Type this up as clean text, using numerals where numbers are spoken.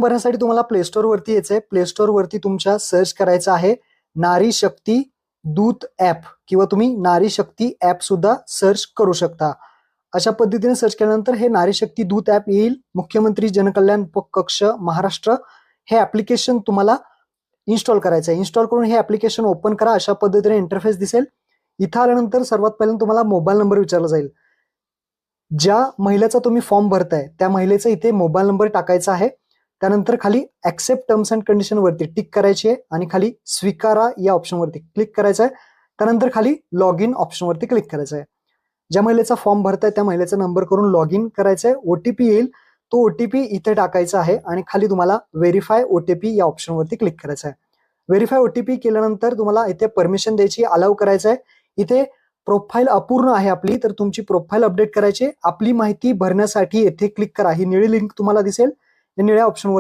भरण्यासाठी तुम्हाला play store वरती यायचंय. प्ले स्टोर वरती तुमच्या सर्च करायचं आहे नारी शक्ती दूत ऍप किंवा तुम्ही नारी शक्ती ऍप सुद्धा सर्च करू शकता. अशा पद्धतीने सर्च केल्यानंतर हे नारी शक्ती दूत ऍप येईल. मुख्यमंत्री जनकल्याण कक्ष महाराष्ट्र हे ऍप्लिकेशन तुम्हाला इन्स्टॉल करायचं आहे. इन्स्टॉल करून हे ऍप्लिकेशन ओपन करा. अशा पद्धतीने इंटरफेस दिसेल. इथं आल्यानंतर सर्वात पहिल्यांदा तुम्हाला मोबाईल नंबर विचारला जाईल. ज्या महिलेचा तुम्ही फॉर्म भरताय त्या महिलेचा इथे मोबाईल नंबर टाकायचा आहे. त्यानंतर खाली ऍक्सेप्ट टर्म्स अँड कंडिशन वरती टिक करायची आहे आणि खाली स्वीकारा या ऑप्शन वरती क्लिक करायचं आहे. त्यानंतर खाली लॉग इन ऑप्शन वरती क्लिक करायचं आहे. ज्या महिलेचा फॉर्म भरताय त्या महिलेचा नंबर करून लॉग इन करायचं आहे. ओटीपी येईल, तो ओटीपी इथे टाकायचा आहे आणि खाली तुम्हाला व्हेरीफाय ओटीपी या ऑप्शन वरती क्लिक करायचं आहे. व्हेरीफाय ओटीपी केल्यानंतर तुम्हाला इथे परमिशन द्यायची, अलाउ करायचं आहे. इथे प्रोफाईल अपूर्ण आहे आपली, तर तुमची प्रोफाईल अपडेट करायची. आपली माहिती भरण्यासाठी येथे क्लिक करा. ही निळी लिंक तुम्हाला दिसेल. या निळ्या ऑप्शनवर